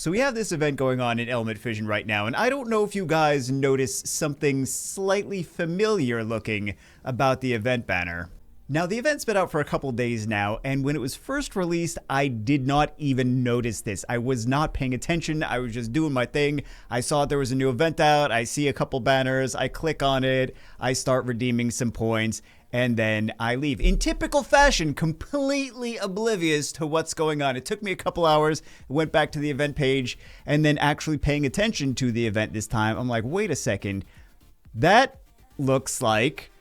So we have this event going on in Element Fission right now, and I don't know if you guys notice something slightly familiar looking about the event banner. Now, the event's been out for a couple days now, and when it was first released, I did not even notice this. I was not paying attention. I was just doing my thing. I saw there was a new event out. I see a couple banners. I click on it. I start redeeming some points, and then I leave. In typical fashion, completely oblivious to what's going on. It took me a couple hours, went back to the event page, and then actually paying attention to the event this time. I'm like, wait a second. That looks like...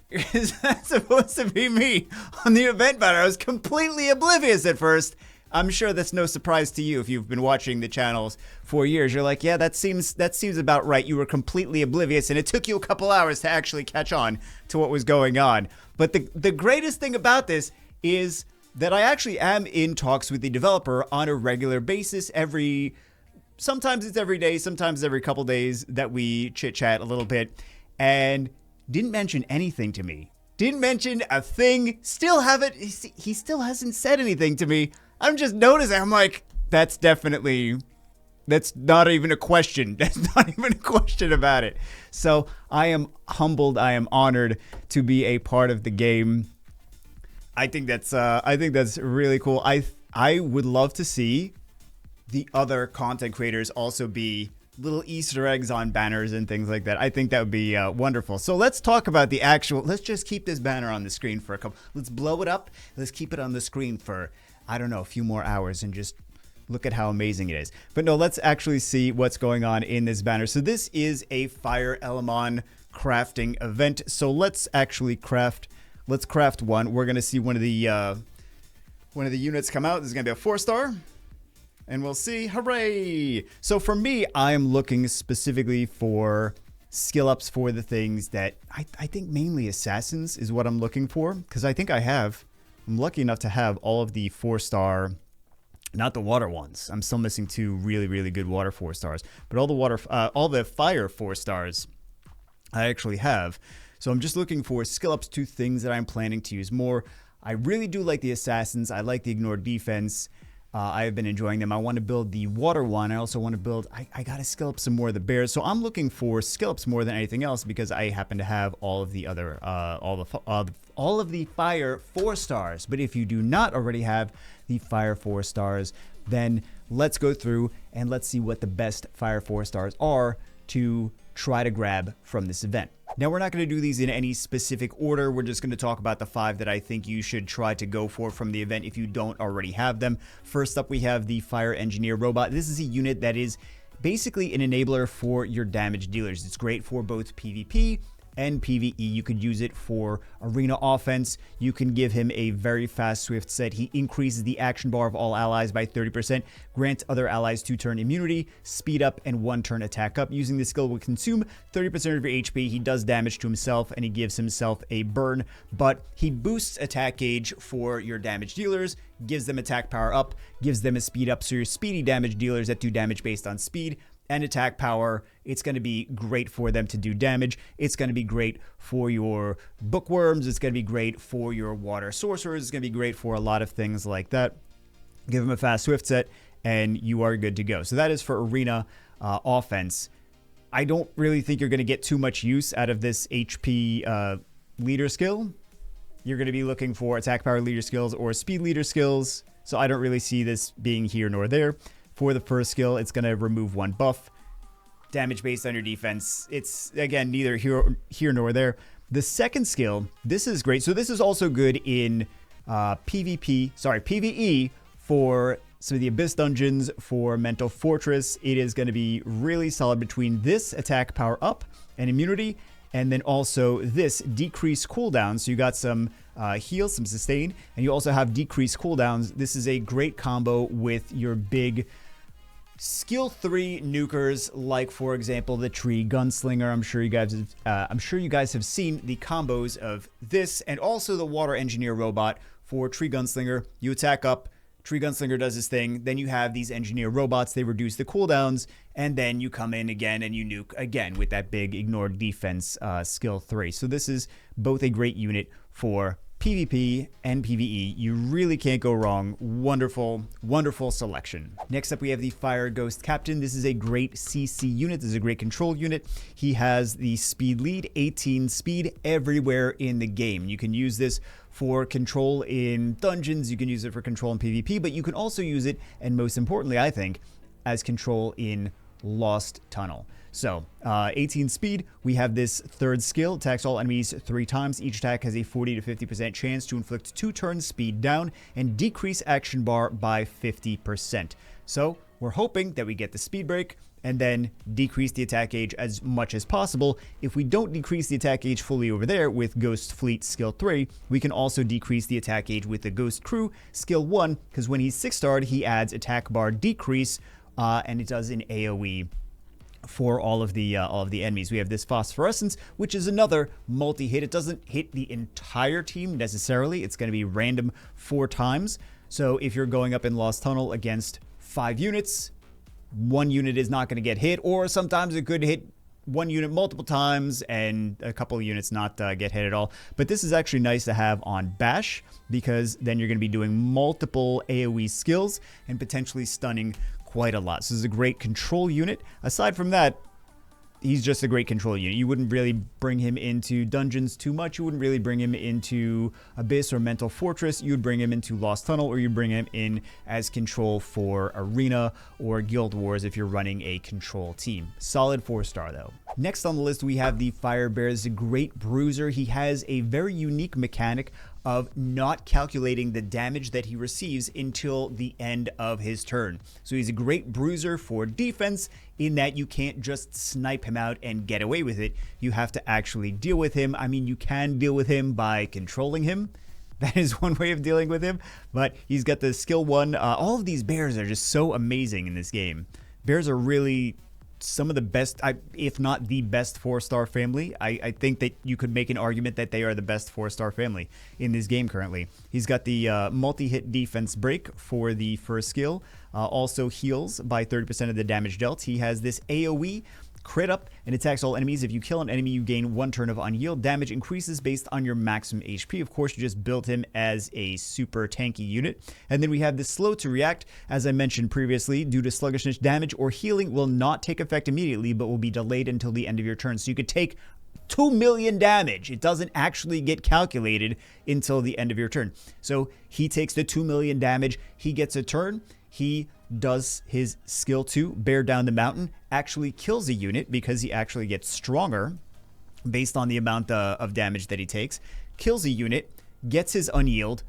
Is that supposed to be me on the event banner? I was completely oblivious at first. I'm sure that's no surprise to you if you've been watching the channels for years. You're like, yeah, that seems about right. You were completely oblivious, and it took you a couple hours to actually catch on to what was going on. But the greatest thing about this is that I actually am in talks with the developer on a regular basis. Sometimes it's every day, sometimes every couple days that we chit-chat a little bit. And didn't mention anything to me. Didn't mention a thing. He still hasn't said anything to me. I'm just noticing. I'm like, that's not even a question. That's not even a question about it. So I am humbled. I am honored to be a part of the game. I think that's really cool. I would love to see the other content creators also be little Easter eggs on banners and things like that. I think that would be wonderful. So let's talk about let's just keep this banner on the screen for let's blow it up. Let's keep it on the screen for, I don't know, a few more hours and just look at how amazing it is. But no, let's actually see what's going on in this banner. So this is a Fire Element crafting event. So let's actually craft one. We're going to see one of the units come out. This is going to be a 4-star. And we'll see. Hooray! So for me, I'm looking specifically for skill ups for the things that I think mainly assassins is what I'm looking for. Because I think I'm lucky enough to have all of the 4-star, not the water ones. I'm still missing 2 really, really good water 4-stars. But all the fire 4-stars I actually have. So I'm just looking for skill ups to things that I'm planning to use more. I really do like the assassins. I like the ignored defense. I have been enjoying them. I want to build the water one. I also want to build, I got to skill up some more of the bears. So I'm looking for skill ups more than anything else because I happen to have all of the other, all of the fire 4-stars. But if you do not already have the fire 4-stars, then let's go through and let's see what the best fire 4-stars are to try to grab from this event. Now, we're not going to do these in any specific order. We're just going to talk about the 5 that I think you should try to go for from the event if you don't already have them. First up, we have the Fire Engineer Robot. This is a unit that is basically an enabler for your damage dealers. It's great for both PvP and PvE. You could use it for arena offense. You can give him a very fast swift set. He increases the action bar of all allies by 30%, grants other allies 2-turn immunity, speed up, and 1-turn attack up. Using this skill will consume 30% of your HP. He does damage to himself, and he gives himself a burn, but he boosts attack gauge for your damage dealers, gives them attack power up, gives them a speed up, so your speedy damage dealers that do damage based on speed and attack power, it's going to be great for them to do damage. It's going to be great for your bookworms. It's going to be great for your water sorcerers. It's going to be great for a lot of things like that. Give them a fast swift set, and you are good to go. So that is for arena offense. I don't really think you're going to get too much use out of this HP leader skill. You're going to be looking for attack power leader skills or speed leader skills. So I don't really see this being here nor there. For the first skill, it's going to remove 1 buff. Damage based on your defense. It's, again, neither here nor there. The second skill, this is great. So this is also good in PvE for some of the Abyss dungeons, for Mental Fortress. It is going to be really solid between this attack power up and immunity, and then also this decreased cooldown. So you got some heal, some sustain, and you also have decreased cooldowns. This is a great combo with your big skill 3 nukers, like for example the Tree Gunslinger. I'm sure you guys have seen the combos of this, and also the Water Engineer Robot for Tree Gunslinger. You attack up, Tree Gunslinger does his thing, then you have these Engineer Robots, they reduce the cooldowns, and then you come in again and you nuke again with that big ignored defense skill 3. So this is both a great unit for PvP and PvE, you really can't go wrong. Wonderful, wonderful selection. Next up, we have the Fire Ghost Captain. This is a great CC unit. This is a great control unit. He has the speed lead, 18 speed everywhere in the game. You can use this for control in dungeons. You can use it for control in PvP, but you can also use it, and most importantly, I think, as control in Lost Tunnel. So, 18 speed, we have this third skill, attacks all enemies 3 times. Each attack has a 40 to 50% chance to inflict 2 turns speed down and decrease action bar by 50%. So, we're hoping that we get the speed break and then decrease the attack age as much as possible. If we don't decrease the attack age fully over there with Ghost Fleet skill 3, we can also decrease the attack age with the Ghost Crew skill 1, because when he's 6-starred, he adds attack bar decrease, and it does an AoE for all of the enemies. We have this Phosphorescence, which is another multi-hit. It doesn't hit the entire team necessarily. It's going to be random 4 times. So if you're going up in Lost Tunnel against 5 units, 1 unit is not going to get hit, or sometimes it could hit 1 unit multiple times and a couple of units not get hit at all. But this is actually nice to have on Bash, because then you're going to be doing multiple AoE skills and potentially stunning quite a lot. So this is a great control unit. Aside from that, he's just a great control unit. You wouldn't really bring him into dungeons too much. You wouldn't really bring him into Abyss or Mental Fortress. You'd bring him into Lost Tunnel, or you'd bring him in as control for Arena or Guild Wars if you're running a control team. Solid 4-star though. Next on the list, we have the Fire Bear. This is a great bruiser. He has a very unique mechanic of not calculating the damage that he receives until the end of his turn. So he's a great bruiser for defense in that you can't just snipe him out and get away with it. You have to actually deal with him. I mean, you can deal with him by controlling him. That is one way of dealing with him, but he's got the skill 1. All of these bears are just so amazing in this game. Bears are really some of the best, if not the best 4-star family. I think that you could make an argument that they are the best 4-star family in this game currently. He's got the multi-hit defense break for the first skill, also heals by 30% of the damage dealt. He has this AoE crit up and attacks all enemies. If you kill an enemy, you gain 1 turn of unyield. Damage increases based on your maximum HP. Of course, you just built him as a super tanky unit. And then we have the slow to react. As I mentioned previously, due to sluggishness, damage or healing will not take effect immediately, but will be delayed until the end of your turn. So you could take 2 million damage. It doesn't actually get calculated until the end of your turn. So he takes the 2 million damage. He gets a turn. He does his skill 2, Bear Down the Mountain, actually kills a unit because he actually gets stronger based on the amount of damage that he takes, kills a unit, gets his unyield.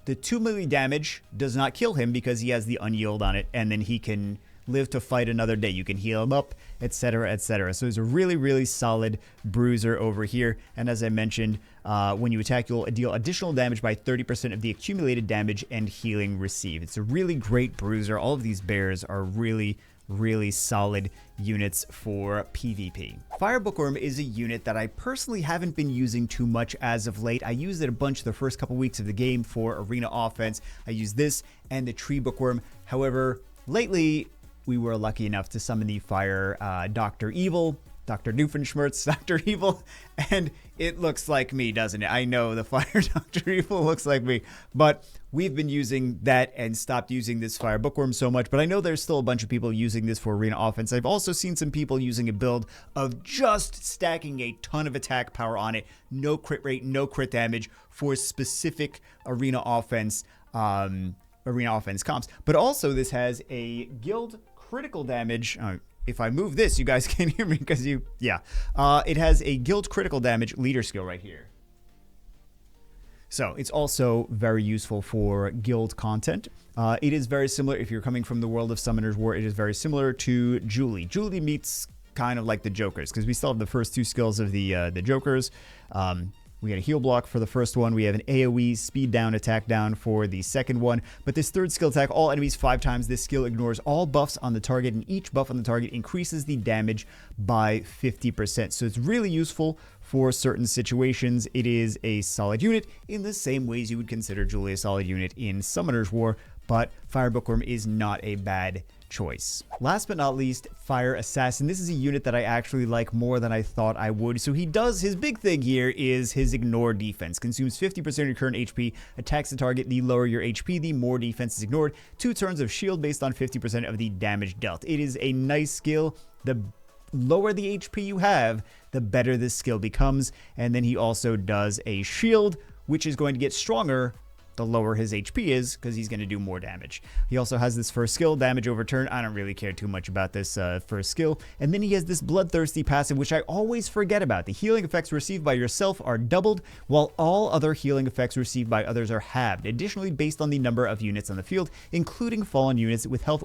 The 2 million damage does not kill him because he has the unyield on it, and then he can live to fight another day. You can heal him up, etc., etc. So it's a really, really solid bruiser over here. And as I mentioned, when you attack, you'll deal additional damage by 30% of the accumulated damage and healing received. It's a really great bruiser. All of these bears are really, really solid units for PvP. Fire Bookworm is a unit that I personally haven't been using too much as of late. I used it a bunch the first couple weeks of the game for arena offense. I used this and the Tree Bookworm. However, lately, we were lucky enough to summon the Fire Dr. Evil, Dr. Doofenshmirtz, Dr. Evil, and it looks like me, doesn't it? I know the Fire Dr. Evil looks like me, but we've been using that and stopped using this Fire Bookworm so much, but I know there's still a bunch of people using this for arena offense. I've also seen some people using a build of just stacking a ton of attack power on it, no crit rate, no crit damage for specific arena offense comps. But also this has a guild critical damage. If I move this, you guys can't hear me because it has a guild critical damage leader skill right here. So it's also very useful for guild content. It is very similar, if you're coming from the world of Summoner's War, it is very similar to Julie. Julie meets kind of like the Jokers, because we still have the first 2 skills of the Jokers. We had a heal block for the first one. We have an AoE speed down, attack down for the second one. But this third skill, attack all enemies 5 times. This skill ignores all buffs on the target, and each buff on the target increases the damage by 50%. So it's really useful for certain situations. It is a solid unit in the same ways you would consider Julie a solid unit in Summoner's War. But Fire Bookworm is not a bad choice. Last but not least, Fire Assassin. This is a unit that I actually like more than I thought I would. So his big thing here is his ignore defense. Consumes 50% of your current HP, attacks the target. The lower your HP, the more defense is ignored. 2 turns of shield based on 50% of the damage dealt. It is a nice skill. The lower the HP you have, the better this skill becomes. And then he also does a shield, which is going to get stronger the lower his HP is, because he's going to do more damage. He also has this first skill, damage over turn. I don't really care too much about this first skill. And then he has this bloodthirsty passive, which I always forget about. The healing effects received by yourself are doubled, while all other healing effects received by others are halved. Additionally, based on the number of units on the field, including fallen units with health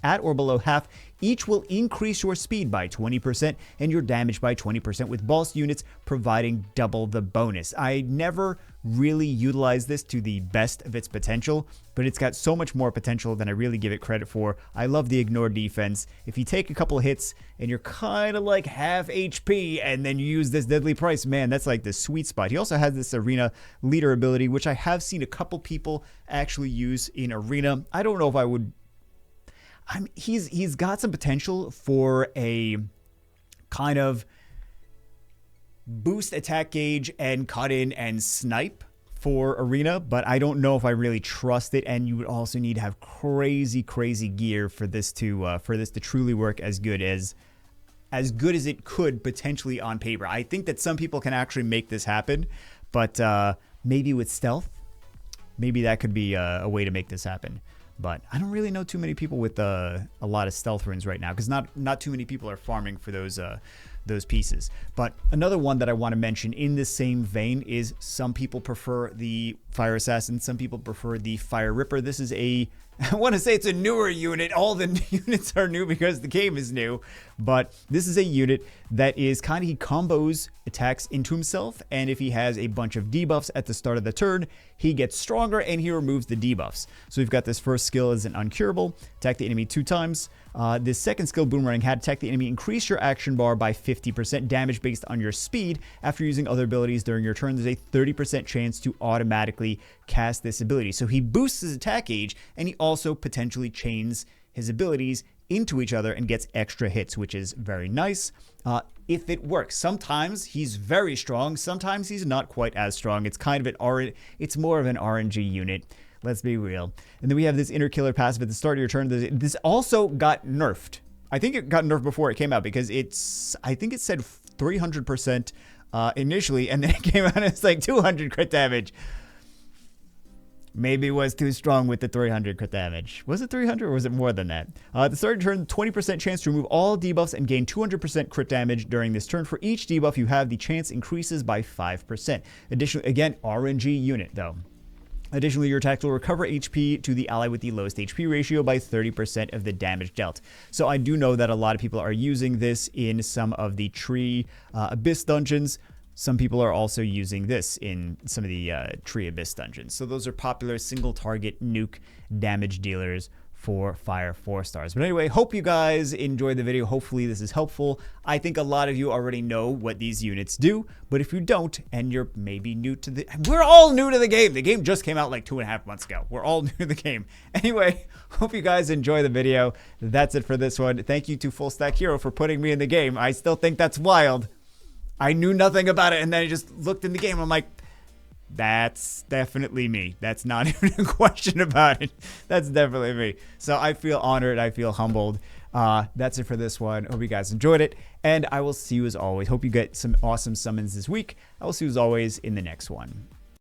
at or below half, each will increase your speed by 20% and your damage by 20%, with boss units providing double the bonus. I never really utilize this to the best of its potential, but it's got so much more potential than I really give it credit for. I love the ignore defense. If you take a couple hits and you're kind of like half HP and then you use this deadly price, man, that's like the sweet spot. He also has this arena leader ability, which I have seen a couple people actually use in arena. I don't know if I would... he's got some potential for a kind of boost attack gauge and cut in and snipe for arena, but I don't know if I really trust it. And you would also need to have crazy gear for this to truly work as good as it could potentially on paper. I think that some people can actually make this happen, but maybe with stealth, maybe that could be a way to make this happen. But I don't really know too many people with a lot of stealth runes right now, because not too many people are farming for those pieces. But another one that I want to mention in the same vein is some people prefer the Fire Assassin, some people prefer the Fire Ripper. This is I want to say it's a newer unit. All the units are new because the game is new, but this is a unit that is he combos attacks into himself, and if he has a bunch of debuffs at the start of the turn, he gets stronger and he removes the debuffs. So we've got this first skill as an uncurable, attack the enemy 2 times. This second skill, Boomerang Hat, attack the enemy, increase your action bar by 50%, damage based on your speed. After using other abilities during your turn, there's a 30% chance to automatically cast this ability. So he boosts his attack gauge, and he also potentially chains his abilities into each other and gets extra hits, which is very nice. If it works. Sometimes he's very strong, sometimes he's not quite as strong. It's kind of it's more of an RNG unit. Let's be real. And then we have this inner killer passive at the start of your turn. This also got nerfed. I think it got nerfed before it came out, because I think it said 300% initially, and then it came out and it's like 200 crit damage. Maybe it was too strong with the 300 crit damage. Was it 300 or was it more than that? At the start of your turn, 20% chance to remove all debuffs and gain 200% crit damage during this turn. For each debuff you have, the chance increases by 5%. Additionally, again, RNG unit though. Additionally, your attacks will recover HP to the ally with the lowest HP ratio by 30% of the damage dealt. So I do know that a lot of people are using this in some of the Tree Abyss dungeons. Some people are also using this in some of the Tree Abyss dungeons. So those are popular single target nuke damage dealers for Fire 4 stars. But anyway, hope you guys enjoyed the video. Hopefully this is helpful. I think a lot of you already know what these units do, but if you don't, and you're maybe new to we're all new to the game. The game just came out like 2.5 months ago. We're all new to the game. Anyway, hope you guys enjoy the video. That's it for this one. Thank you to Full Stack Hero for putting me in the game. I still think that's wild. I knew nothing about it, and then I just looked in the game. I'm like, that's definitely me. That's not even a question about it. That's definitely me. So I feel honored. I feel humbled. That's it for this one. Hope you guys enjoyed it, and I will see you as always. Hope you get some awesome summons this week. I will see you as always in the next one.